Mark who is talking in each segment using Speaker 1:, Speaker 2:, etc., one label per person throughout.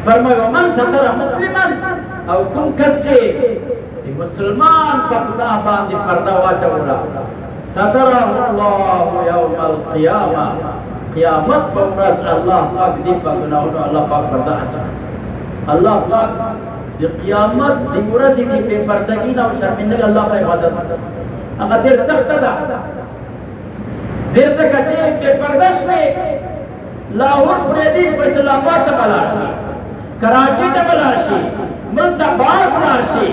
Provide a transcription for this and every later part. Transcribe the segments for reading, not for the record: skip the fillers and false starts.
Speaker 1: फरमाया मन सतरा मुस्लिमन और तुम कष्टे मुसलमान का गुनाह बांधी पर्दा वाचौला सतरा अल्लाह यौमल क़ियामा क़ियामत पर अल्लाह पाक दी गुनाह अल्लाह पाक पर्दा आचा अल्लाह पाक दी क़ियामत दी मुरदी दी बेपर्दगी ना शर्मिंदगी अल्लाह पाक इबादत अगर देर सख्त दा देर तक अच्छे बेपर्दश में लाहौर फरीदी फैसलाबाद तबलाशी कराची तबलाशी मुल्ताबाद तबलाशी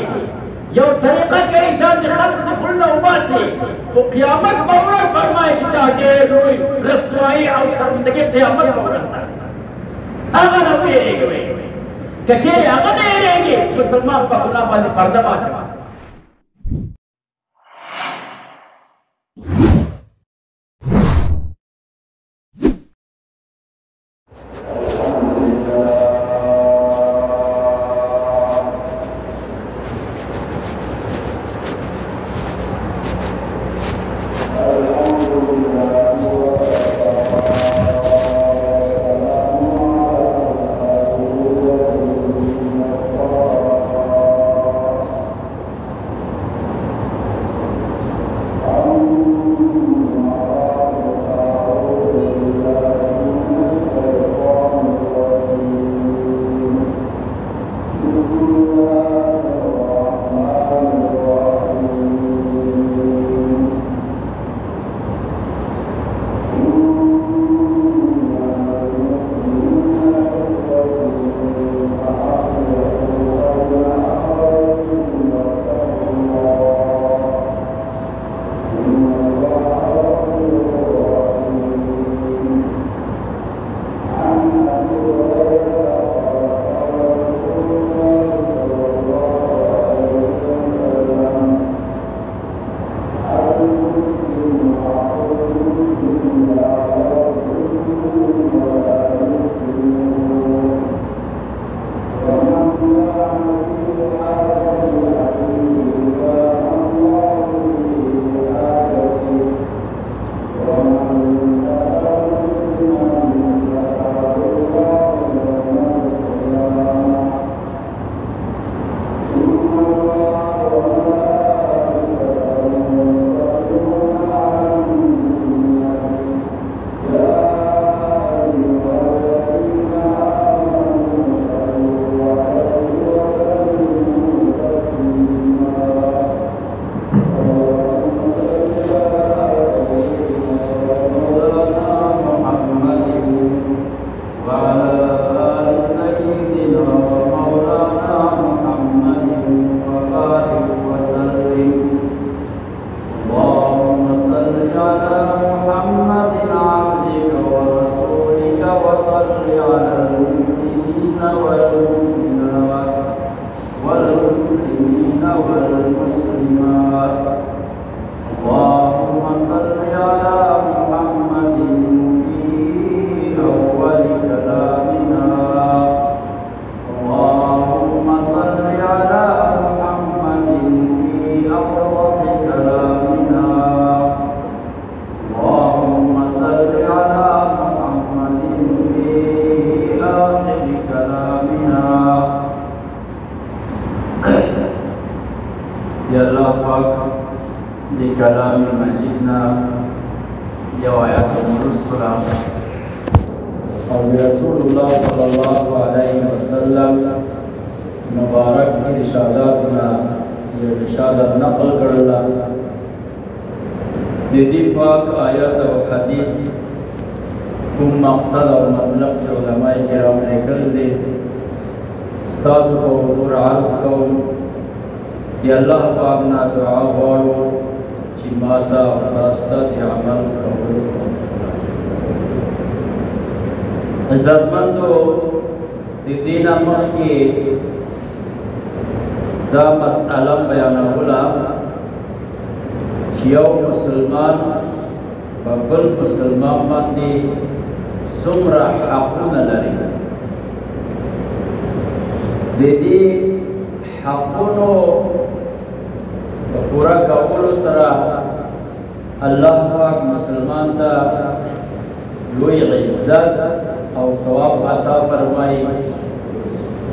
Speaker 1: यो तरीका के इंसान के खल्क ने खुलना उबासी तो क़ियामत मौला फरमाए कि ताके रोई रसवाई और शर्मिंदगी क़ियामत मौला अगर हम ये रहेंगे कचेरे अगर नहीं रहेंगे मुसलमान का गुनाह बांधी पर्दा बाचा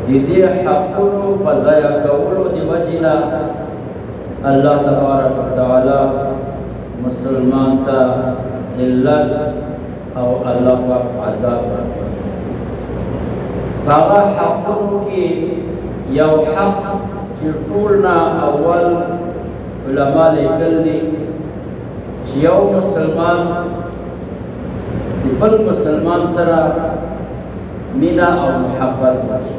Speaker 1: دې حقونو په ضایع کولو د وجې نه الله تبارک وتعالی مسلمان ته ذلت او الله پاک عذاب ورکړي. هغه حقونو کې یو حق چې ټول نه اول علما لیکل دي چې یو مسلمان د بل مسلمان سره مینا او محبت وکړي،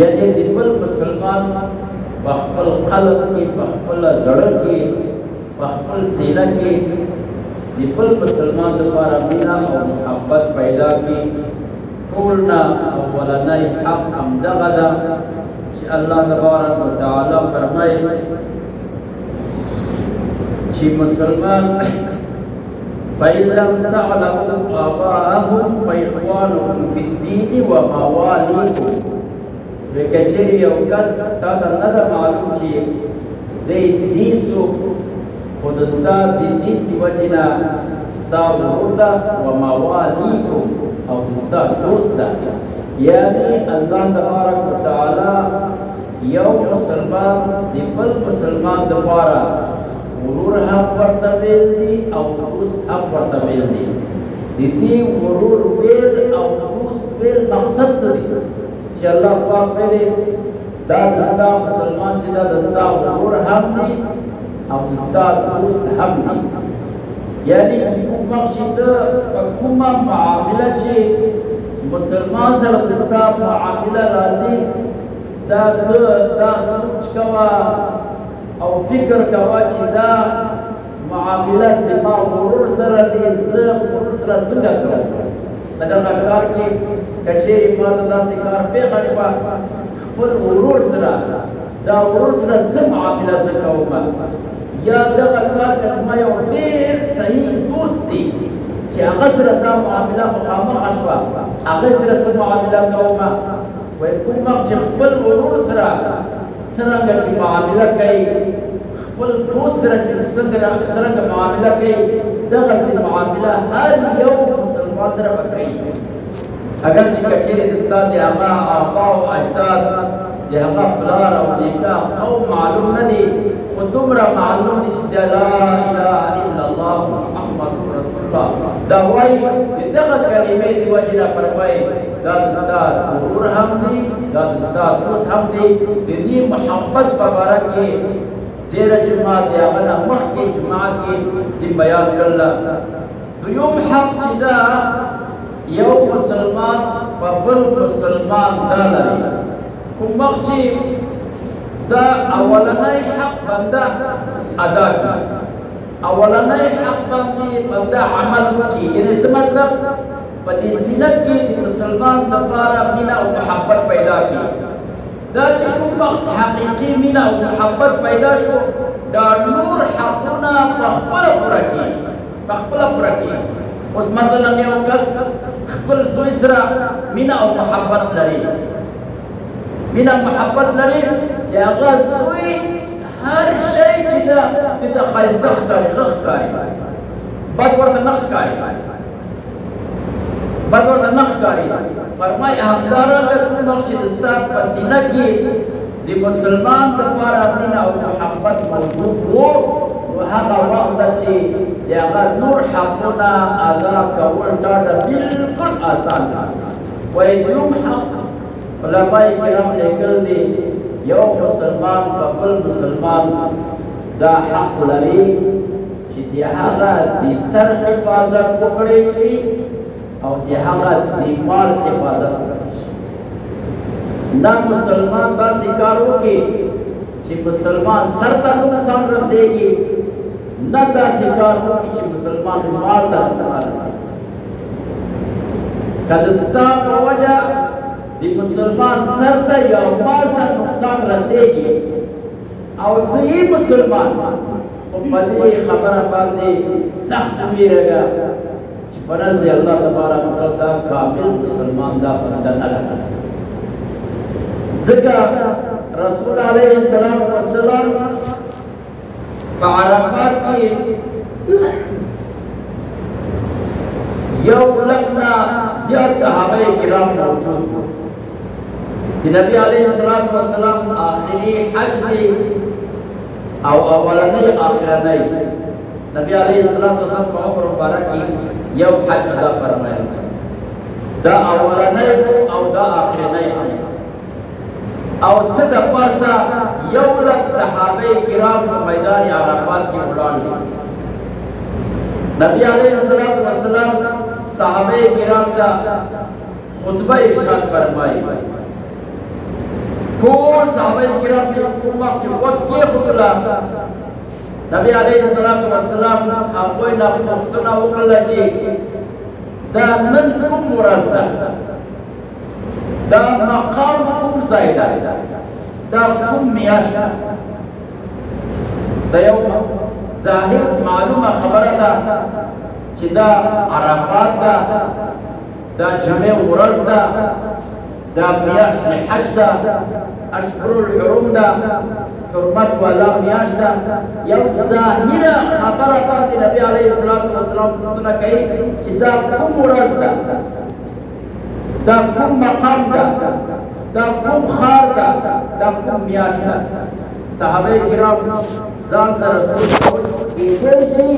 Speaker 1: یعنی د بل مسلمان په خپل قلب کې، په خپل زړه کې، په خپل سینه کې د بل مسلمان لپاره مینا او محبت پیدا کړي. ټول نه اولنی حق همدغه ده چې الله تبارک وتعالی فرمایي چې مسلمان فإن لم تعلموا آباءهم فإخوانكم في الدين ومواليكم. وکچری یو کس تا ته نه ده معلوم چې دی دین سو خود ستا د دین د وجې نه ستا ورور ده وموالیکم او ستا دوست ده. یعنی الله تبارک وتعالی یو مسلمان د بل مسلمان دپاره ورور هم ورته ویل دي او دوست هم ورته ویل دي. د دې ورور ویل او دوست ویل مقصد څه دی چې الله پاک ویلي دا ستا مسلمان چې دا د ستا ورور هم دي او ستا دوست هم دي. یعنی کوم وخت چې ته په کومه معامله چې مسلمان سره د ستا معامله راځي دا ته دا سوچ کوه او فکر کوه چې دا معامله زما ورور سره دي، زه ورور سره څنګه کوم. په دغه کار کې کچېرې ما ته داسې کار پېښه شوه، خپل ورور سره دا ورور سره څه معامله زه کوم، یا دغه کار که زما یو ډېر صحیح دوست دی چې هغه سره دا معامله مخامخه شوه، هغه سره څه معامله کوم. وایي کوم وخت چې خپل ورور سره څرنګه چې معامله کوي، خپل دوست سره چې څرنګه معامله کوي، دغسې معامله هر یو مسلمان سره به کوي. اگر چې کچېرې د ستا د هغه آبا او اجداد د هغه پلار او نیکه قوم معلوم نه دي، خو دومره معلوم دي چې لا اله الا الله محمد رسول الله دا وایي. د دغه کلمې د وجې نه فرمایي دا د ستا ورور هم دی، دا د ستا دوست هم دی. د دې محبت په باره کې ډېره جمعه د هغه نه مخکې جمعه کې دې بیان کړله. دویم حق چې دا یو مسلمان په بل مسلمان دا لري، کوم وخت چې دا اولنی حق بنده ادا کړي، اولنی حق باندې بنده عمل وکړي. یعنې څه مطلب؟ په دې سینه کې د مسلمان دپاره مینه او محبت پیدا کړي. دا چې کوم وخت حقیقي مینه او محبت پیدا شو، دا نور حقونه په خپله پوره کړي، په خپله پوره کړي. اوس مثلا یو کس خپل زوی سره مینه او محبت لري، مینه او محبت لري، د هغه زوی هر شی چې ده ته ښایسته ښکاري، ښه ښکاري، بد ورته نه ښکاري، بد ورته نه ښکاري. فرمایي همدارنګه کوم وخت چې د ستا په سینه کې د مسلمان دپاره مینه او محبت موجود و، نو هغه وخت ده چې د هغه نور حقونه ادا کول دا ده بلکل اسان ده. وایي دویم حق علمای کرام لیکل دي یو مسلمان په بل مسلمان دا حق لري چې د هغه د سر حفاظت وکړی شي او د هغه د مال حفاظت وکړی شي. نه مسلمان داسې کار وکړي چې مسلمان سر ته نقصان رسېږي، نه داسې کار وکړي چې مسلمان مال ته نقصان رسېږي. که د ستا په وجه د مسلمان سر ته یا مال ته نقصان رسېږي او ته یې مسلمان، خو په دې خبره باندې سخت ویرېږه چې په نزد الله تبارک وتعالی دا کامل مسلمان دا بنده نه ده. ځکه رسول علیه السلام وسلام په عرفات کې یو لک نه زیات صحابه کرام موجود وو. چې نبی علیه السلام آخري حج دی او اولنی آخرنی نبی علیه السلام په عمر مبارک کې یو حج ادا فرمایلی دا اولنی او دا آخرنی او څه د پاسه یو لک صحابه کرام په میدان عرفات کې ولاړ دي نبی علیه السلام صحابه کرام ته خطبه ارشاد فرمایي ټول صحابه کرام چې کوم وخت کې خطبه نبی علیه السلام هغوی نه پوښتنه وکړله چې دا نن کوم ورځ ده دا مقام کوم ځای ده دا کوم میاشت ده دا یو ظاهر معلومه خبره ده چې دا عرفات ده دا جمعه ورځ ده دا میاشت حج ده اشهر الحرم ده حرمت والا میاشت ده یو ظاهره خبره باندې نبی علیه السلام پوښتنه کوي چې دا کوم ورځ ده دا کوم مقام ده دا کوم ښار ده دا کوم میاشت ده صحابه کرام ځان سره سوچ کېدای شي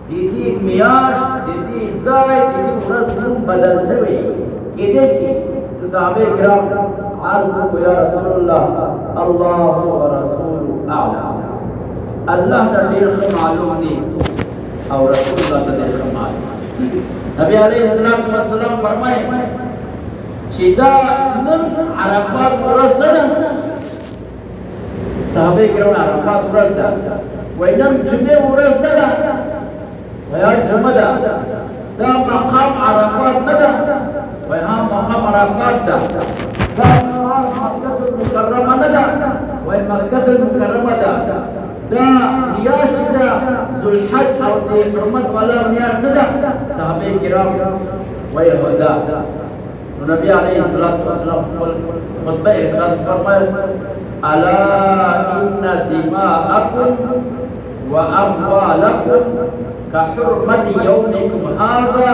Speaker 1: د دې میاشت د دې ځای د دې ورځ نوم بدل شوی کېدای شي صحابه کرام عرض کو یا رسول الله الله ورسوله اعلم الله ته ډېر معلوم دي او رسول الله ته ډېر معلوم نبی علیه السلام فرمایي چې دا نن عرفات ورځ ده صحابه کرام عرفات ورځ ده وایي نن جمعه ورځ ده ویا جمعه ده دا مقام عرفات نه ده وایي ها مقام عرفات ده دا مکة المکرمه نه ده وایي مکة المکرمه ده دا میاشت ده ذوالحج او د حرمت والا میاشت نه ده صحابه کرام وایي هو ده نبی علیہ السلام خطبہ ارشاد فرمایا الا ان دماءکم واموالکم كحرمة يومكم هذا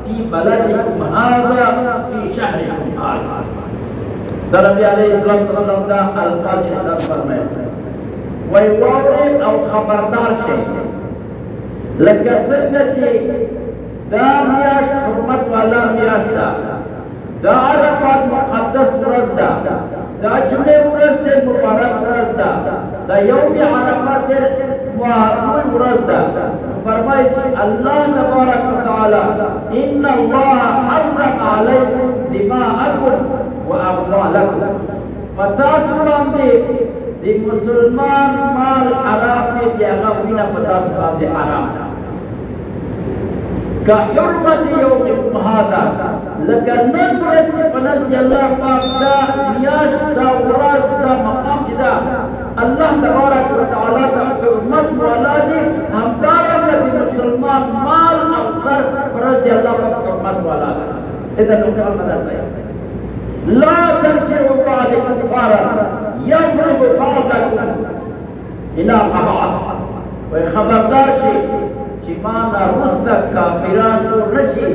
Speaker 1: في بلدكم هذا في شهركم هذا دا نبی علیہ السلام دا الفاظ ارشاد فرمایا وی واورئ او خبردار شئ لکه څنګه چې دا میاشت حرمت والا میاشت ده دا عرفات مقدس ورځ ده دا جمعه ورځ ده مبارک ورځ ده دا یوم عرفات لوی ورځ ده فرمایي چې الله تبارک وتعالى ان الله حرم علیکم دماءکم واموالکم پتاسو باندې د مسلمان مال حرام دی دی هغه وینه پتاسو باندې حرام ده كحرمة يومكم هذا لكن نظرت فنزل الله پاک دا میاش دا وراز دا مقام چې دا الله تبارک وتعالى دا حرمت والا دي همدارنګه د مسلمان مال او سر فرض الله پاک حرمت والا ده اذا نقول راځي لا ترجعوا بعد كفارا يضرب بعضكم الى قبعه وخبردار شي چې ما نه وروسته کافران جوړ نه شي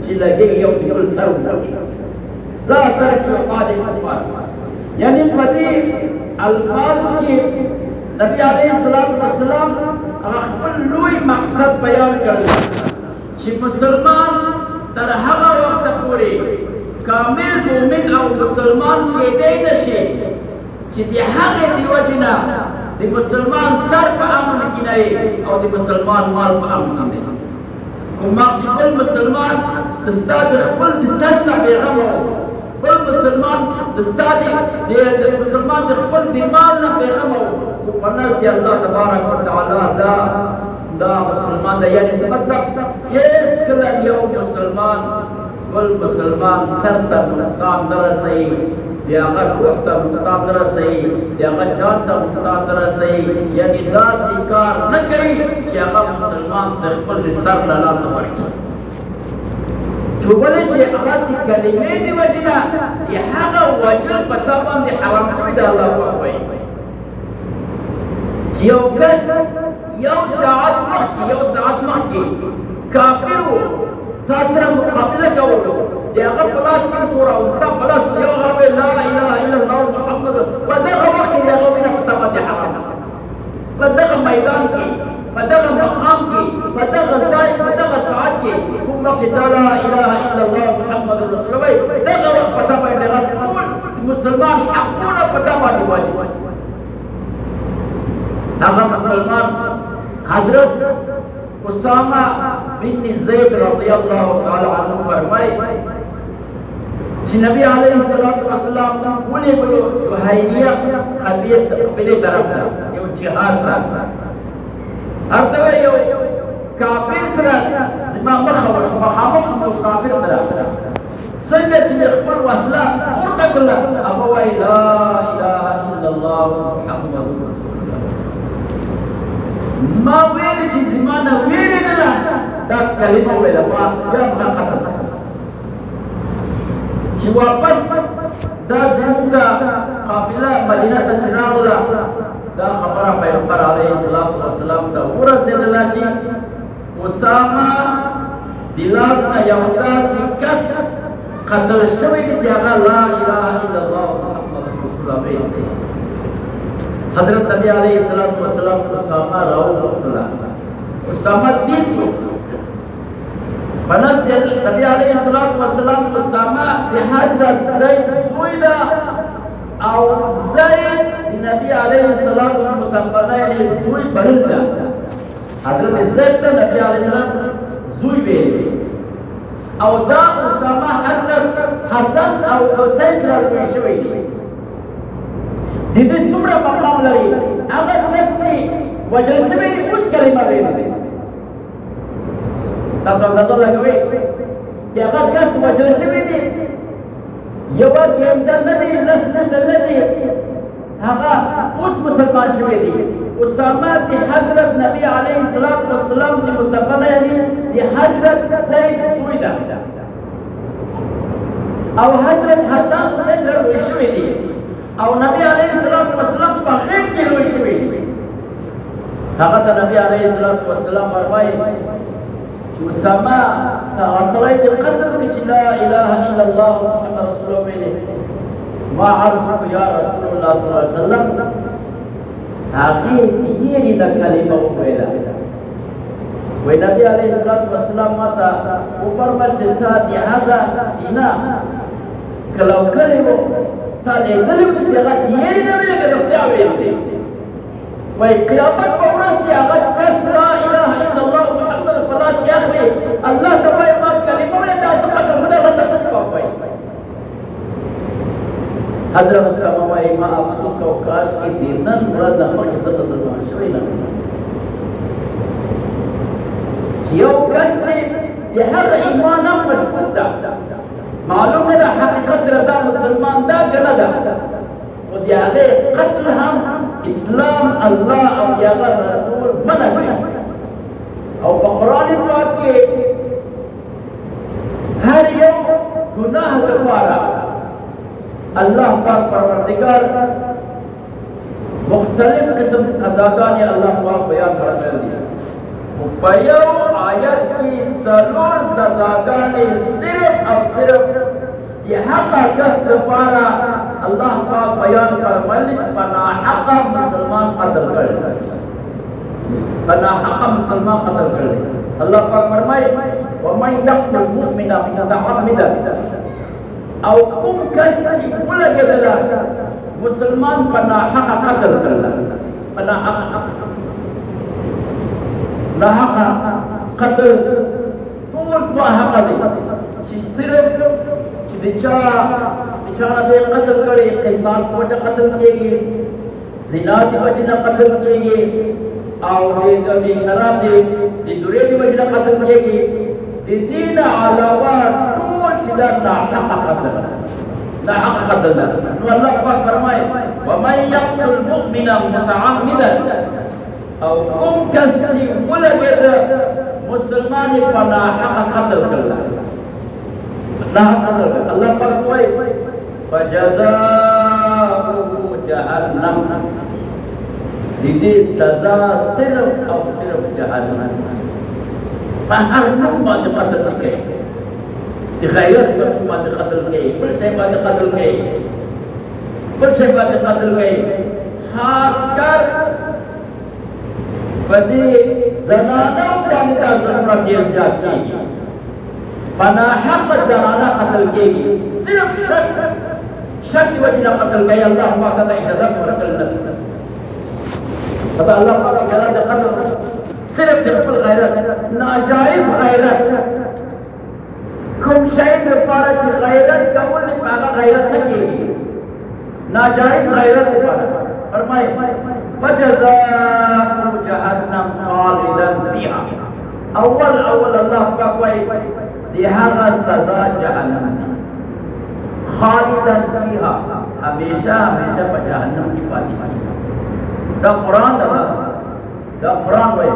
Speaker 1: چې لګي یو بل سر وکړي لا ترجعوا بعد کفار یعنی په دې الفاظو کې نبی علیه السلام خپل لوی مقصد بیان کړل چې مسلمان تر هغه وخت پورې کامل مؤمن او مسلمان کېدای نه شي چې د هغې د وجې نه د مسلمان سر په امن کې نه او د مسلمان مال په امن کې نه کوم وخت چې بل مسلمان ستا د خپل د سر نه بېغمه بل مسلمان ستا د مسلمان د خپل د مال نه بېغمه خو په نزد د الله تبارک وتعالی دا مسلمان دی یعنې څه مطلب هېڅکله یو مسلمان بل مسلمان سر ته نقصان نه رسوي د هغه روح ته نقصان نه رسوي د هغه جان ته نقصان نه رسوي یعنې داسې کار نه کوي چې هغه مسلمان د خپل د سر له لاسه ورکړي ولې چې هغه د کلمې د وجې نه د هغه وجل په تا باندې حرام شوي د الله پاک وایي چې یو کس یو ساعت مخکې کافر و تا سره مقابله کولو د هغه په لاس کې توره او ستا په لاس یو هغه لا اله ودغه وخت کې هغه وینه په تمه دي حرام په دغه میدان کې په دغه مقام کې په دغه ځای په دغه ساعت کې کوم وخت چې لا اله الا الله محمد رسول الله دغه وخت په تمه دي ټول مسلمان حقونه په تمه دي واجب هغه مسلمان حضرت اسامہ بن زید رضی اللہ تعالی عنہ فرمائے چې نبی علیه الصلاۃ والسلام ولې بلو جهیریه قبیله قبیله طرف ته یو جهاد راغله ارته یو کافر سره ما مخاوش مخامخ کافر سره څنګه چې خپل وسله ورته کړه ابو وای لا اله الا الله محمد رسول الله ما ویل چې زمانه ویل نه دا کلمه ویله ما بیا ما قتل چې واپس دا زموږ قافله مدینه ته چې راغله دا خبره پیغمبر علیه السلام ته ورسېدله چې اسامه د لاس نه یو داسې کس قتل شوی دی چې هغه لا اله الا الله محمد رسول الله حضرت نبی علیہ السلام اسامہ راوغوښتله اسامہ تیز شو پنس نبی علیہ السلام اسامہ د حضرت زید زوی ده او زید د نبی علیہ السلام متقنین زوی بلل ده حضرت زید ته نبی علیہ السلام زوی ویل او دا اسامہ حضرت حسن او حسین سره لوی شوی دی د دې څومره مقام لري هغه نستی وجل شوی دی اوس کلمه ویلي تاسو اندازه لګوئ چې هغه کس وجل شوی دی یو ګنده نه دی لس ګنده نه دی هغه اوس مسلمان شوی دی اسامه د حضرت نبی علیه السلام د متقنه دی د حضرت زید زوی ده او حضرت حسن څنګه لوی شوی دی او نبی علیہ السلام په غیږ کې لوی شوی هغه ته نبی علیہ السلام فرمایي چې اسامه هغه سړی د قدر کې چې لا اله الا الله محمد رسول الله ویلي ما عرفت یا رسول الله صلی الله علیه وسلم هغه یې د کلمه وویله وی نبی علیہ السلام ماته وفرمایل چې تا د هغه سینه کلو کړی و تا لیدلی و چې هغه یې نه ویلې که رښتیا ویل دی وایي قیامت په ورځ چې هغه کس لا اله الا الله محمد په لاس کې اخلي الله ته وایي ما کلمه ویلې دا څه قدر خدای راته څه جواب وایي حضرت اسامه وایي ما افسوس کوم کاش کې د نن ورځ نه مخکې دلته مسلمان شوی نه چې یو کس چې د هغه ایمان هم مشکوک ده معلوم نه ده حقیقت سره دا مسلمان ده که نه ده او د هغې قتل هم اسلام الله او د هغه رسول منع کړي او په قرآن پاک کې هر یو ګناه دپاره الله پاک پروردگار مختلف قسم سزاګانې الله پاک بیان کړی دي په یو آیت کې څلور سزاګانې صرف او صرف د هغه کس لپاره الله پاک بیان فرمایلی چې په ناحقه مسلمان قتل کړی په ناحقه مسلمان قتل کړی الله پاک فرمایي ومن یقتل مؤمنا متعمدا او کوم کس چې ولګېدله مسلمان په ناحقه قتل کړله په ناحقه ناحقه قتل ټول په حقه دی چې صرف چې د چا نه دی قتل کړی قصاص په وجه قتل کېږي زنا د وجې نه قتل کېږي او د شراب د دورې د وجې نه قتل کېږي د دې نه علاوه ټول چې دا ناحقه قتل ناحقه قتل ده نو الله پاک فرمایي ومن یقتل مؤمنا متعمدا او کوم کس چې ولګېده مسلمان یې په ناحقه قتل کړله ناحقه قتل کړه الله پاک وایي فجزاؤه جهنم د دې سزا صرف او صرف جهنم په هر نوم باندې قتل شي کوي د غیرت په نوم باندې قتل کوي بل شی باندې قتل کوي बलशेबाद कत्ल गए खासकर बदी जनाना का जरूरत देर जाती है पनाहक जनाना कत्ल किएगी सिर्फ शक की वजह कत्ल गए अल्लाह पाक का इजाजत और कल्लत पता अल्लाह पाक का इजाजत कत्ल सिर्फ बिल्कुल गैरत नाजायज गैरत कुम शहीद पारा ची गैरत कबूल नहीं पागा गैरत नहीं नाजायज गैरत पारा फरमाए फजज़ाउ जहन्नम खालिदन फीहा अव्वल अल्लाह पाक वाई दिहागा सजा जहन्नम खालिदन फीहा हमेशा हमेशा जहन्नम की पाती दा कुरान वाई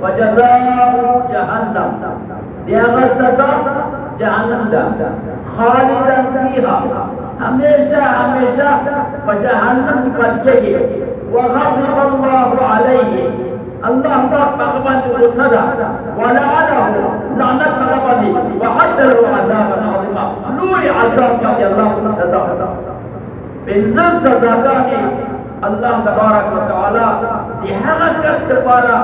Speaker 1: फजज़ाउ जहन्नम दिहागा सजा जहन्नम दा खालिदन फीहा हमेशा हमेशा जहन्नम की पाती वग़ज़िब अल्लाहु अलैहि अल्लाह पाक भगवान को सजा वलअनहु लानत भगवान वअद्द लहु अज़ाबन अज़ीमा लूई अज़ाब का अल्लाह को सजा बिल्कुल सजा का अल्लाह तबारक व तआला दिहागा कस्त पारा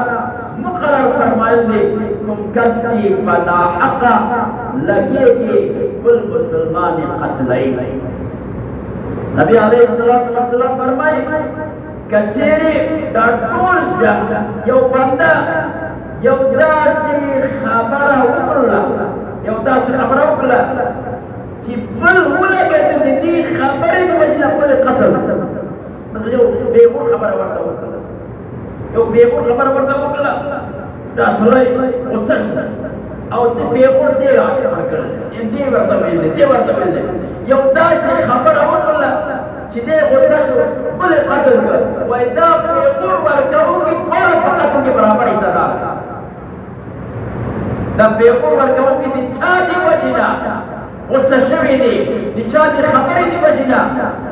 Speaker 1: मुकर्रर फरमाए तुम कस्ती बना हक़ा लगेगी कुल मुसलमान कत्लाई नबी अलैहिस्सलातु वस्सलाम फरमाए कचेरी टोल यो बंदा यो दासी खबरा उकला कि बल हुला कहते दी खबरे की वजह पर कत्ल मतलब जो बेगुन खबर वर्ता उकला यो बेगुन खबर वर्ता उकला दासलाई मुस्तश और ते बेगुन ते आकर इंदी वर्ता मिले यो दासी खबर उकला चिदे मुस्तश बोले कत्ल कर वैदा बेगुन वर्ताओं की और फकत के बराबर ही सजा दा बेगुन वर्ताओं की निछादी वजिना मुस्तशविदी निछादी खबरी दी वजिना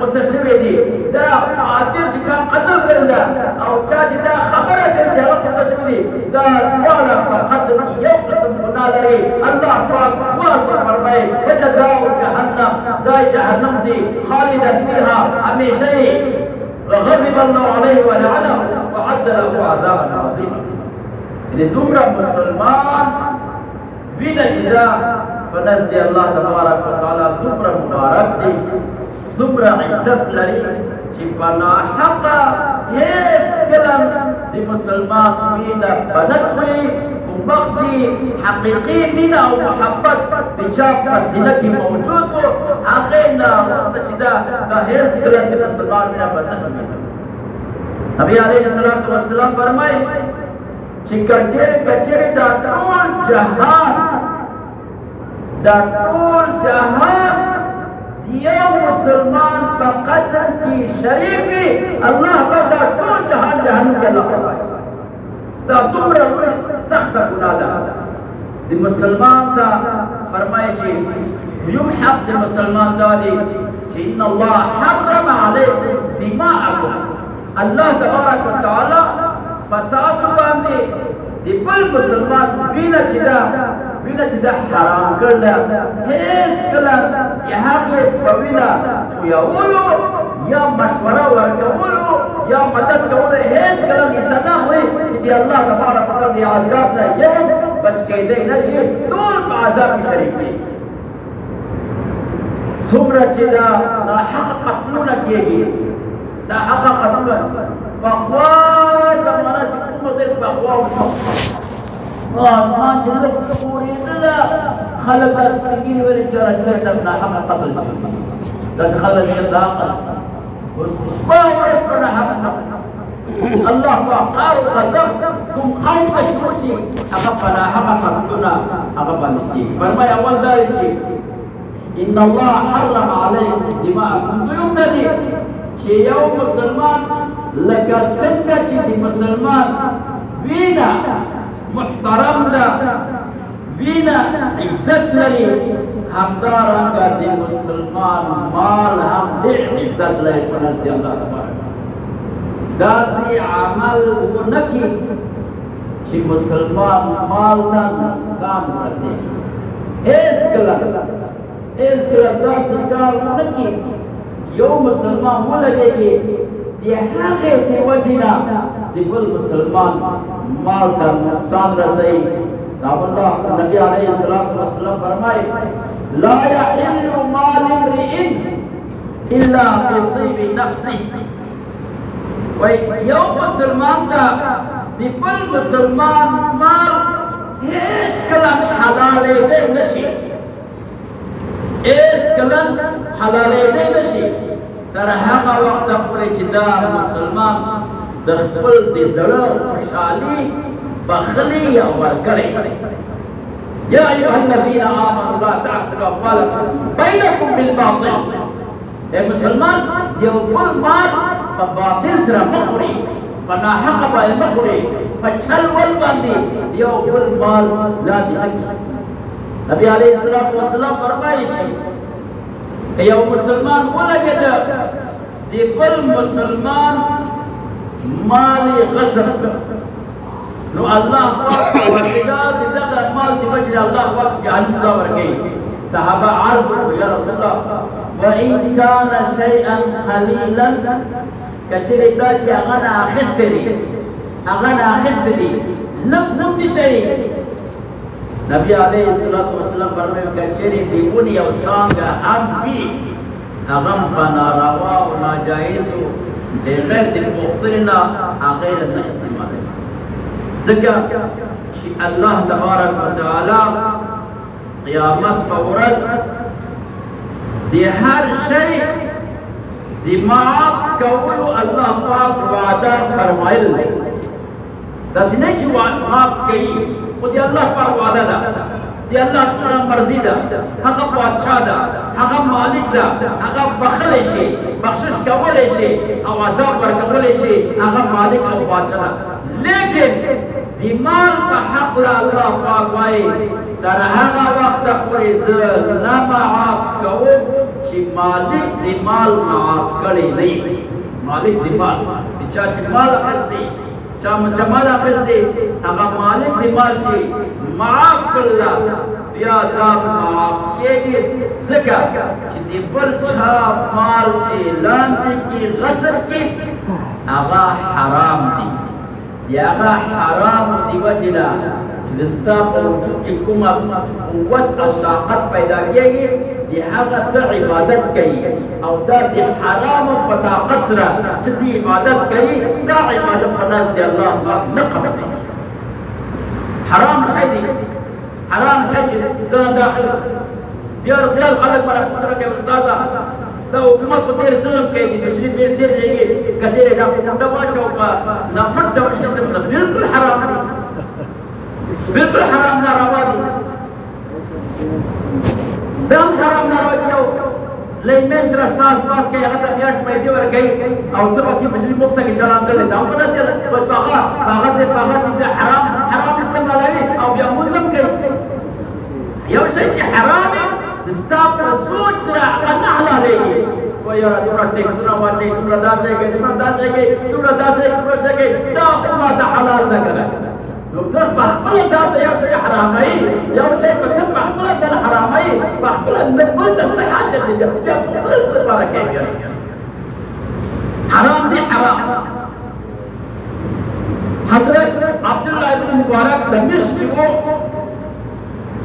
Speaker 1: मुस्तशविदी दा आदिल चिका कत्ल करना और चाची दा खबर कर जवाब मुस्तशविदी दा वाला फकत की यो कसम बना दे अल्लाह पाक वाह फरमाए जज़ाउ जहन्नम जाय जहन्नम दी खालिदन फीहा हमेशा वग़ज़िब अल्लाहु अलैहि वलअनहु वअद्द लहु अज़ाबन अज़ीमा ये दुमरा मुसलमान बिना चिदा फनज़ अल्लाह तबारक व तआला दुमरा मुबारक दी दुमरा इज्जत लरी चिपना हक़ ये कलम दी मुसलमान बिना बनत हुई मख्जी हकीकी बिना और मोहब्बत बिचाप पसीना की मौजूद हो आखिरना मुस्तचिदा का हेर गलत मुसलमान बिना बनत हुई नबी अलैहिस्सलातु वस्सलाम फरमाए चिकटे कचरे दा टोल जहान दिया मुसलमान का कदर की शरीफी अल्लाह का टोल जहान जहन्नम के अल्लाह फरमाए ता तुमरा सख्त गुनाह दी मुसलमान ता फरमाए जी युम हक दी मुसलमान दादी कि इन अल्लाह हर्रम अलैकुम दिमाअकुम अल्लाह तबारक व तआला फतासु बांदे दी बल मुसलमान बिना चिदा हराम करला हेस कला यहां के बविना या बोलो या मशवरा वर्गवलो या मदद करो हेस कला सदा हुई कि अल्लाह तबारक व तआला आजाब ना ये बच के दे नशी दूर आजाब की शरीक है सुमरा चिदा ना हक कत्लुना किएगी ना हक कत्लुना बखवा जमाना चिकुम दे बखवा आसमान चिल्ला पूरी दिला खलक अस्किन वाली जरा चरता ना हक कत्ल दस खलक दाखल Allah waqar ghadab kum qaum ashkuci akapana hakatuna akapaniki farmai awal dari ci inna Allah harrama alaykum dima'akum tuyum tadi ci yaum musliman laka sanka ci di musliman bina muhtaram da bina izzat lari hamdaran ka di musliman mal ham di izzat lari panasti Allah tabarak दासी अमल वो नकी कि मुसलमान माल ना नुकसान रसे इस गलत दासी कार नकी یو مسلمان ولګي د هغه د وجینا د بل مسلمان مال ته نقصان رسي. الله نبی علیه الصلاۃ والسلام فرمایي لا يحل مال امرئ الا بطيب نفسه. وای یو مسلمان ته د بل مسلمان مال هیڅ کله حلالې نشي، هیڅ کله حلالې نشي تر هغه وخت پورې چې دا مسلمان د خپل د زړه خوشحالي بخلي او ورکړي. یا ایها الذین آمنوا لا تعقلوا اموالکم بینکم بالباطل. اے مسلمان یو بل مال په باطل سره مه خوري، په ناحقه باندې مه خوري، په چل ول باندې یو بل مال لاندې نه کړي. نبی علیه الصلاۃ والسلام فرمایي چې یو مسلمان ولګېد د بل مسلمان مال غصب نو الله پاک ورګار دغه مال دی چې الله پاک جهنم ته ورګي. صحابه عرض یا رسول الله وان كان شيئا قليلا کچری دا چې هغه نه اخیسته دي لږ شي. نبی علیه الصلاۃ والسلام فرمایي کچری دیونی او څنګه هم وي هغه په ناروا او ناجایز د غیر د مختلنا هغه نه استعمال ځکه چې الله تبارک وتعالى قیامت په ورځ د هر شی د معاف کولو الله پاک وعده فرمایلی. داسې نه چې معاف کوي خو د الله پاک وعده ده، د الله پاک مرضي ده، هغه بادشاه ده، هغه مالک ده، هغه بخلی شي، بخشش کولی شي او عذاب ورکولی شي، هغه مالک او بادشاه ده. لیکن د مال په حق الله پاک وایي تر هغه وخته پورې زه نه معاف کوم چې مالک د مال معاف کړی نه وي. مالک د مال چا چې مال اخیستی، چا مال اخیستی، هغه مالک د مال شي معاف کړله بیا دا معاف کېږي ځکه چې د بل چا مال چې لاندې کړي غصب کړي هغه حرام دي. هغه حرام دی وجه ده چې ستا په وجود کې کومه قوت او طاقت پیدا کېږي د هغه ته عبادت کوي او دا د حرامو په طاقت سره چې د عبادت کوي دا عبادت په نزد د الله پاک نه قبلېږي. حرام شی دی، حرام شی چې دا داخل بیا خلک په راپورته کوي استاده دا حکومت په ډېر ظلم کوي، د بشري ډېر لږې کچېرې دا ډنډه واچوه په نافرد ډول سیستم ده. بلکل حرام دی، بلکل حرام ناروا دي. دا هم حرام ناروا دي. یو لیمین سره ساز پاس کوي هغه ته میاشت پیسې ورکوي او ته پکې بجلي مفته کې چلاندلې دا هم په نظر هغه حرام استعمالوي او بیا ملزم کوي. یو شی چې حرام وي ستا په سوچ سره هغه نه حلالېږي. وایي یاره دومره ټیکسونه واچوي، دومره دا شی کوي، دومره دا شی کوي، دومره دا شی کوي، دا خو ماته حلال نه که نه. نو ته په خپله ځان ته یو شی حراموي، یو شی په ته په خپله ځان حراموي، په خپله بل څه څه حاجت دی بیا په خپله څه لپاره کوي. حرام دی حرام. حضرت عبدالله ابن مبارک دمشق کې و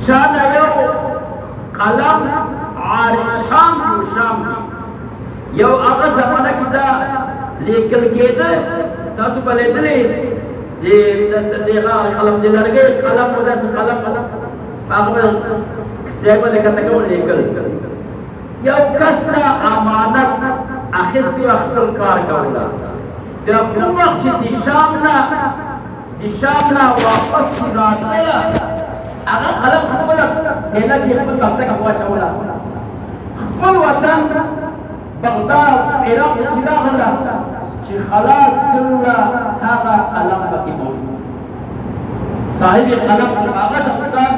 Speaker 1: شان یو قلم شام یو هغه زمانه کې دا لیکل کېده. تاسو به لیدلې دغه قلم د لرګي قلم و داسې قلم هغه ځای به لیکته کول لیکل. یو کس ته امانت اخیستې او خپل کار کوله. د کوم وخت چې د شام نه واپس راتله هغه قلم خپله ټېله کې خپل بکسه کې واچوله. خپل وطن بغداد عراق چې راغله چې خلاص کړله هغه قلم پکې موجود. صاحب قلم هغه د خدای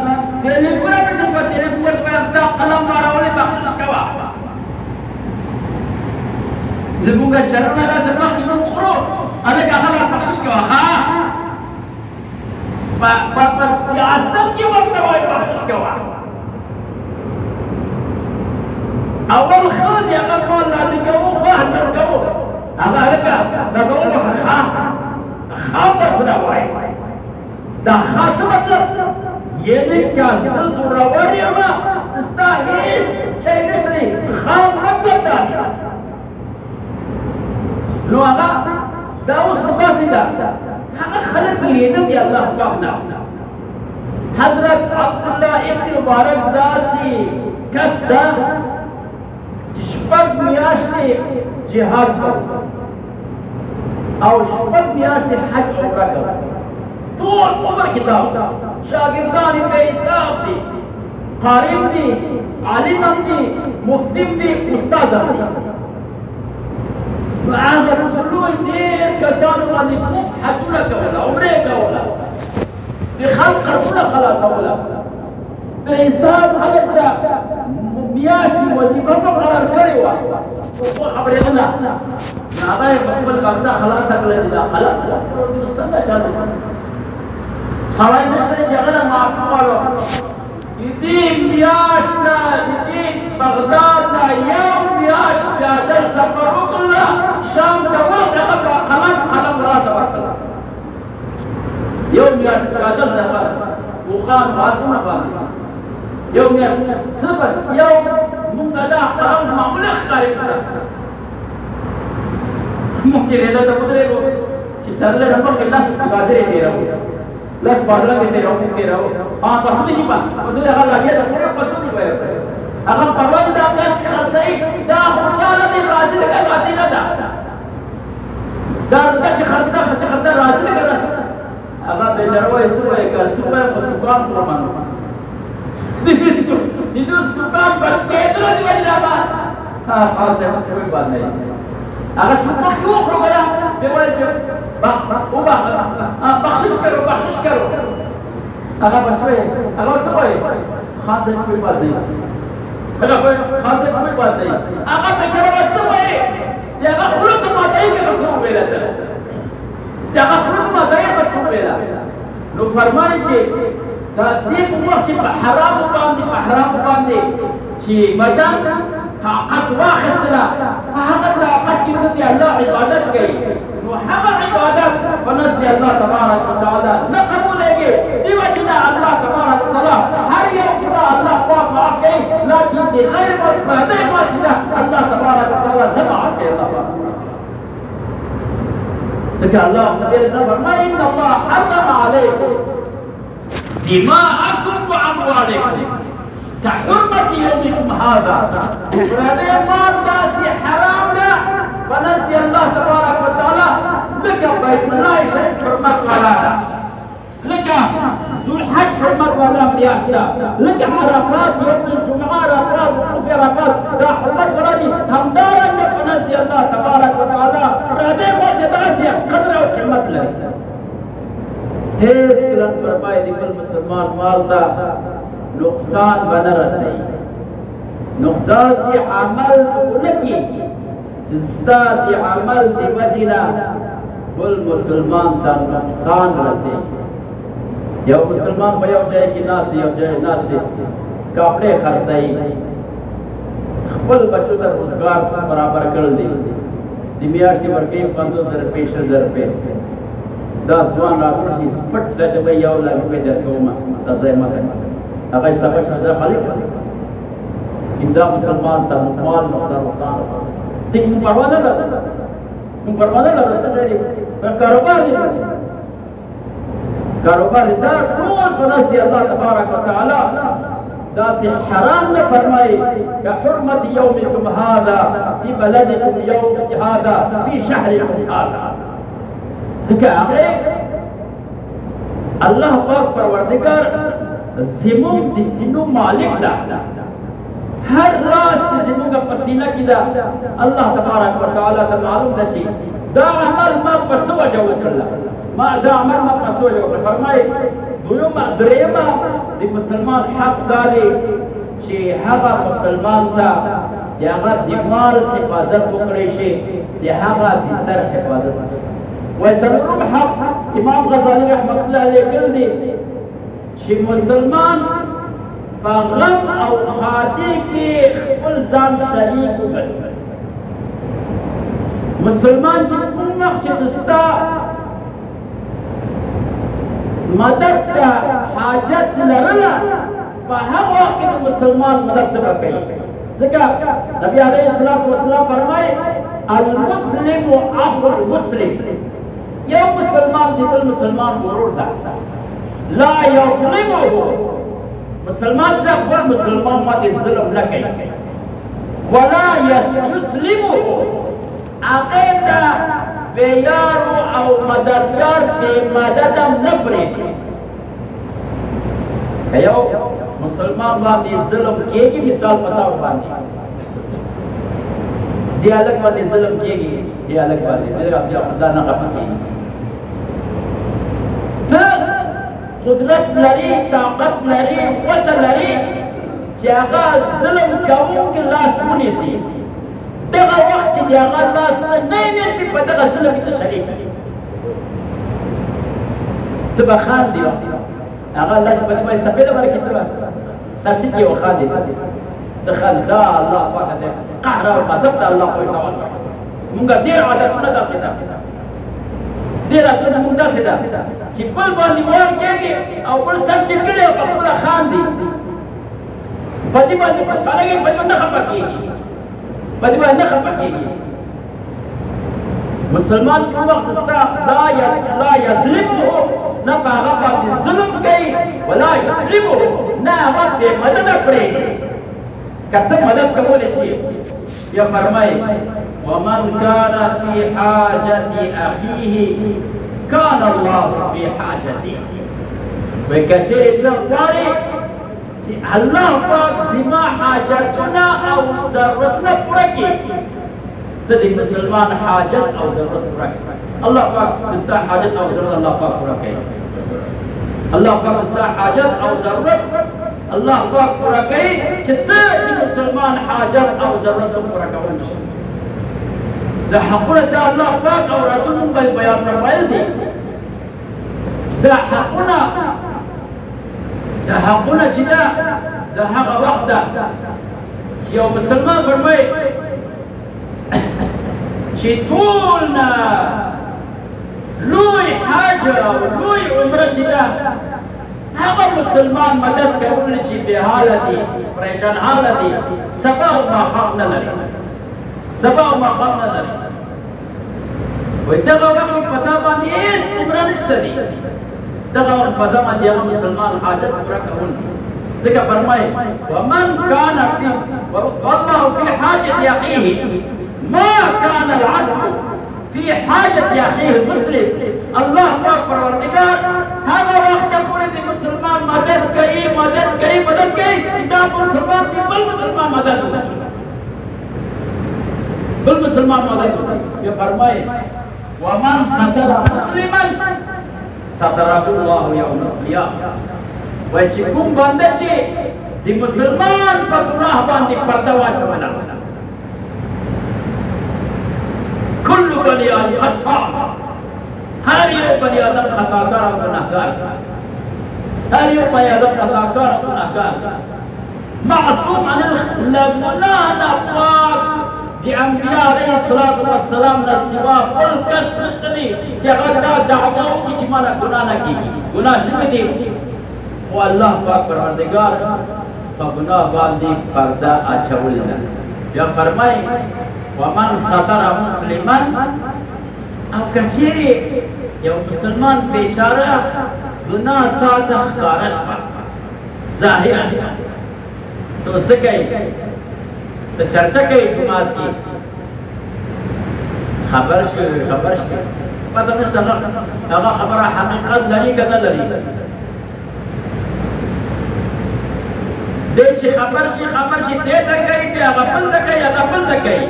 Speaker 1: ټلیفون په ټلیفون په دا قلم راولې بخښش کوه. زموږ چرونه دا زموږ موږ خورو هلکه هغه بخښش کوه. ها په سیاست کې ورته وایي بخښش کوه. اول خان یا قول لا دکو خو حسن کو هغه لکه دا ټول خام خدا وای دا خاص مطلب یعنی کیا ضروري ما استا هیڅ شي نشته خام مطلب دا نو هغه دا اوس باسي دا هغه خلک لیدل دی الله پاک نه حضرت عبدالله ابن مبارک داسي کسدا شپږ میاشتې جهاد او شپږ میاشتې حج عمره کوي طول عمر کتاب شاگردان بے حساب دي قارئ دي عالم دي مفتي دي استاد دي هغه رسول ډېر کسان باندې حجونه کوله عمره کوله د خلق رسول خلاصوله په حساب هغه میاشتې وظیفه په قرار کړې وه خو خبرې نه هغه یې په خپل قبضه خلاصه کړله چې دا خلق څنګه چالو سوای نشته چې هغه معافي غواړو دې میاشت نه دې بغداد نه یو میاشت پیاده سفر وکړله شام ته ورغله قلم راته ورکړه یو میاشت پیاده سفر وخان باسونه باندې یو میاشت سفر یو موږ دا قلم معموله ښکاري کړه موږ چې لیدل ته ودرېږو چې ترله نه مخکې لاس باجرې تېروو لس بارلا के तेरा हाँ पसंद नहीं पान पसंद अगर लगे तो पूरा पसंद नहीं पाए अगर परवान दा प्लस खर्चाई दा खुशाला में राजी लगा राजी ना दा दा खर्चा राजी लगा अगर बेचारा वो ऐसे वो एक सुपर सुकान फरमान इधर सुकान बच के इधर नहीं बचना बात हाँ खास है कोई बात नहीं अगर चुप क्यों खड़ो करा बेवार चुप बख्शिश करो अगर बच्चे अगर सब खान से कोई बात नहीं अगर खान से कोई बात नहीं अगर बेचारा बस सब या अगर खुद माता ही के बस हो गया था या अगर खुद माता ही बस हो गया नो फरमाने चे दिन वक्त حرام باندې چې بدن طاقت واخستله هغه طاقت کې د الله عبادت کوي نو هغه عبادت فنزل الله تبارك وتعالى نه قبولېږي دیو چې الله تبارك وتعالى هر یو خدا الله پاک معاف کوي لکه د غیر مفرده ما چې الله تبارك وتعالى نه معاف کوي ځکه الله فرمایي ان الله حرم عليكم دماءكم واموالكم كحرمة يومكم هذا ولدي مال داسي حرام لا ونزل الله تبارك وتعالى لك بيت الله شيء حرمة ولا لك ذو الحج حرمة ولا مياه لك عرفات يوم الجمعة عرفات وفي عرفات لا حرمة ولا دي هم دارا لك ونزل الله تبارك وتعالى ولدي مال داسي قدر وحرمة له هيس كلام فرمائے دی کل مسلمان مال دا نقصان بنا رسي نقصان دي عمل لكي جستا دي عمل دي وجنا كل مسلمان دا نقصان رسي یو مسلمان با یو جائے کی ناس دی یو جائے ناس دی کپڑے خرڅائی خپل بچو ته روزگار برابر کړل دي د میاشتې ورکې 50,000 روپۍ دا ځوان راغلی سپټ ته به یو لږ په درکوم تاسو ما هغه سبا شاده خالق اندا مسلمان ته مال نقصان دي پروا نه لري څه په کاروبار دا ټول په نس دی الله تبارک وتعالى دا سي حرام نه فرمایي كحرمة يومكم هذا في بلدكم يوم هذا في شهركم هذا ذکر الله پاک پروردگار زمون د سینو مالک دا هر راز چې زموږ په سینه کې دا الله تبارک وتعالى ته معلوم ده چې دا عمل ما په څه وجه وکړل ما دا عمل ما په څه وجه وکړل فرمایي دویمه درېیمه د مسلمان حق دا دی چې هغه مسلمان ته د هغه د مال حفاظت وکړی شي د هغه د سر حفاظت ويسلم حق امام غزالي رحمة الله عليه قال لي شي مسلمان په غم او ښادۍ کې خپل ځان شریک وګڼي. مسلمان چې کوم وخت چې ستا مدد ته حاجت لرله په هغه وخت کې د مسلمان مدد ته به کوي. ځکه نبي علیه الصلاة والسلام فرمایي المسلم اخو المسلم، یو مسلمان د بل مسلمان ورور ده. لا یظلمه، مسلمان د خپل مسلمان باندې ظلم نه کوي. ولا یسلمه، هغه ته بېیارو او مددګار بې مدد هم نه پرېږدي. که یو مسلمان باندې ظلم کېږي، مثال په طور باندې دې هلک باندې ظلم کېږي، دې هلک باندې بیا خدا نه خفه کېږي. ته قدرت لري، طاقت لري، وسه لري چې هغه ظلم کوونکي لاس ونیسي. دغه وخت چې د هغه لاس نه نیسي، په دغه ظلم کې ته شریک یې. ته به خاندې، هغه لاس په دې سپېده برکې ته به ساتي کې وخاندې. ته خاندې، دا الله پاکه دی، قهر او غضب د الله پورې تاوان کړي. مونږ ډېر عادتونه داسې ده، ډېر عادتونه مونږ داسې ده چې بل باندې وار کېږي او بل سر ټیټ کړي او په خپله خاندي. په دې باندې خوشحاله کېږي، په دې نه خفه کېږي، په دې باندې نه خفه کېږي. مسلمان کوم وخت ستا لا یظلمه، نه په هغه باندې ظلم کوي، ولا یسلمه، نه هغه بې مدده پرېږدي. که ته مدد کولی شي، بیا فرمایي ومن كان في حاجة أخيه كان الله في حاجته. وایي که چېرې ته غواړې چې الله پاک زما حاجتونه او ضرورتونه پوره کړي، ته د مسلمان حاجت او ضرورت پوره کړي. الله پاک ستا حاجت او ضرورت الله پاک پوره کوي. الله پاک ستا حاجت او ضرورت الله پاک پوره کوي چې ته د مسلمان حاجت او ضرورت پوره کولی شي. دا حقونه د الله پاک او رسول مونږ بیان فرمایل دي. دا حقونه چې دا د هغه وخت ده چې یو مسلمان فرمایي چې ټول نه لوی حج او لوی عمره چې ده هغه مسلمان مدد کولی چې بې حاله دي، پریشان حاله دي، سبا او ماښام نه لري، سبا او ماښام نه لري. وایي دغه وخت په تا باندې هېڅ عمره نشته دي، دغه وخت په تا باندې هغه مسلمان حاجت پوره کول دي. ځکه فرمایي ومن كان والله في حاجة أخيه ما كان العبد في حاجة أخيه المسلم. الله پاک پروردگار هغه وخت پورې د مسلمان مدد کوي، مدد کوي، مدد کوي، دا مسلمان دی بل مسلمان مدد کوي، بل مسلمان مدد کوي. بیا فرمایي ومن ستر مسلما ستره الله يوم القيامة. وایي چې کوم بنده چې د مسلمان په ګناه باندې پرده واچوله، كل بني آدم خطاء، هر یو بني آدم خطاکار او ګناهګار، هر یو بني آدم خطاکار او ګناهګار، معصوم عن الګناه نه پاک د انبیاء علیه الصلاة والسلام نه سوا بل کس نشته دی چې هغه دا دعوه وکړي چې ما نه ګناه نه کېږي، ګناه شوی دی. خو الله پاک پروردګار په ګناه باندې پرده اچولې ده. بیا فرمایي ومن ستر مسلما، او که چېرې یو مسلمان بیچاره ګناه تا ته ښکاره شوه، ظاهره شوه، نو څه کوي؟ ته چرچه کوي جومات کې، خبر شوې پته نشته هغه خبره حقیقت لري که نه لري. دې چې خبر شي دې ته کوي، بیا هغه بل ته کوي، هغه بل ته کوي.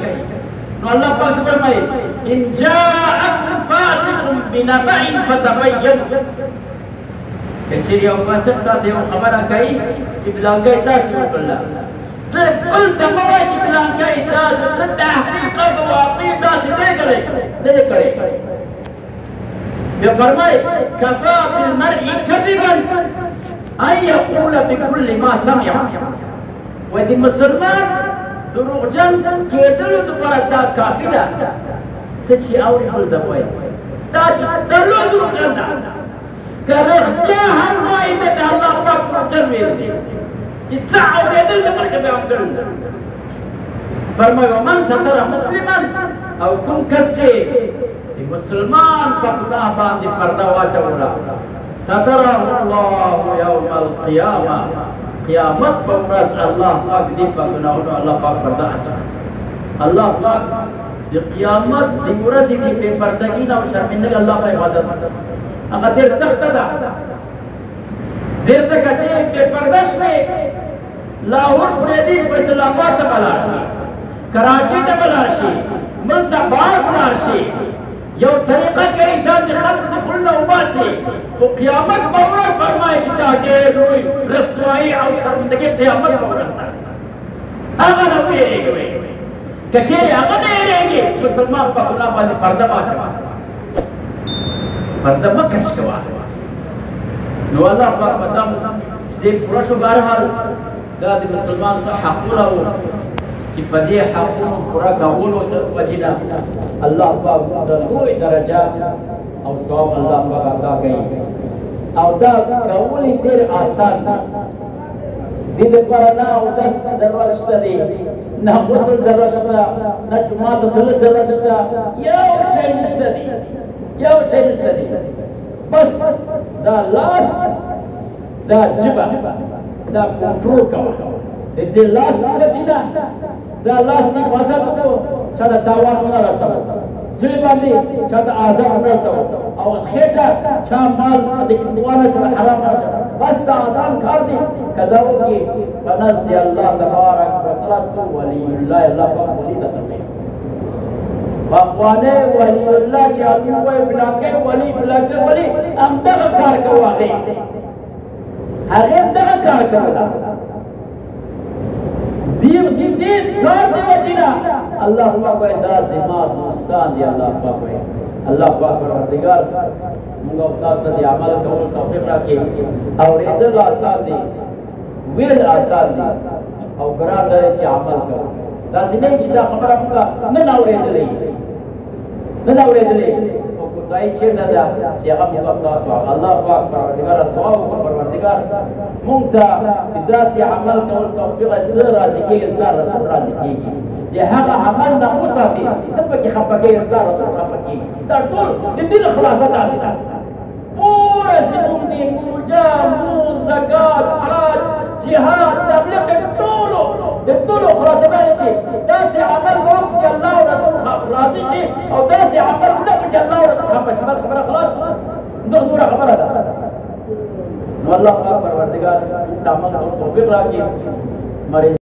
Speaker 1: نو الله پاک فرمایي ان جاءكم فاسق بنبأ فتبينوا. که چېرې یو فاسق تاسې یو خبره کوي چې فلانکی داسې وکړله، ته بل ته مه وایه چې فلانکی داسې، ته تحقیق او واقعي داسې دی کړی. بیا فرمایي کفا بالمرء کذبا أن يقول بكل ما سمع ودي مسلمان دروغجن کېدلو دپاره دا کافي ده څه چې اوري بل ته وایي دا لوی دروغجن ده که رښتیا هم وایي ده د الله پاک دروغجن ویل دي چې څه اورېدل د مخکې به هم کړل فرمایي ومن ستر مسلما او کوم کس چې د مسلمان په ګناه باندې پرده واچوله ستره الله یوم القیامه قیامت په ورځ الله پاک دې په ګناهونو الله پاک پرده اچوي الله پاک د قیامت د ورځې د بې پردګۍ نه او شرمندګۍ الله په حفاظت هغه ډېر سخته ده ډېر ځکه چې بې پرده شوې لاهور پرېږدي فیصل آباد ته به لاړ شي کراچۍ ته به لاړ شي ملک ته بهر لاړ شي یو طریقه کوي ځان د خلکو د خوړ نه وباسي خو قیامت به ورځ فرمایي چې دا ډېر لوی رسوایي او شرمندګۍ قیامت به ورځ ده هغه نه ویرېږئ که چېرې هغه نه یېرېږي مسلمان په ګناه باندې پرده مه اچوه پرده مه کش کوه نو الله پاک به دا دې پوره شو بهرحال دا د مسلمان څه حقونه وو چې په دې حقونو پوره کولو وجې نه الله پاک د لوی درجات او ثواب الله پاک عطا کوي او دا کول یې ډېر آسان دې لپاره نه اودس ضرورت شته دی نه غسل ضرورت شته نه جومات ته تلل ضرورت شته یو شی نشته دی یو شی نشته دی بس دا لاس دا ژبه دا کنټرول کوه د دې لاس نه چې نه دا لاس نه حفاظت وکړو چا ته تاوان ونه رسوو زړه باندې چا ته آزار ونه رسوو او خېټه چا مال د ونه چې حرام نه بس دا آسان کار دی که دا وکړي په نزد الله تبارک وتعالی ولی الله الله پاک ولی ته کوي باخوانه ولی الله چې هغه وایي بلاکه ولی همدغه کار کوي هغه همدغه کار کوي دیر کار دی وجینا الله پاک دا زما دوستان دی الله پاک الله پاک پروردگار موږ او تاسو ته عمل کول توفیق راکړي او ریدل آسان دي ویل آسان دي او ګران دی چې عمل کوو دا ځینې چې دا خبره موږ نه اورېدلې او کوتای چې دا چې هغه موږ تاسو الله پاک پروردگار دعا وکړو پروردگار موږ ته داسې عمل کول توفیق راځي کې اسلام رسول راځي کېږي د هغه عمل نه وساتي ته پکې خفه کېږي اسلام رسول خفه کېږي دا ټول د دین خلاصه داسې ده پوره زموږ دین روژه مونځ زکات حج جهاد تبلیغ د ټولو خلاصه دا چې داسې عمل وکړو چې الله او رسول راضي شي او داسې عمل ونه کړو چې الله او رسول خفه شي بس خبره خلاص دغه نوره خبره ده نو الله پاک پروردگار عمل کو توفیق راکړي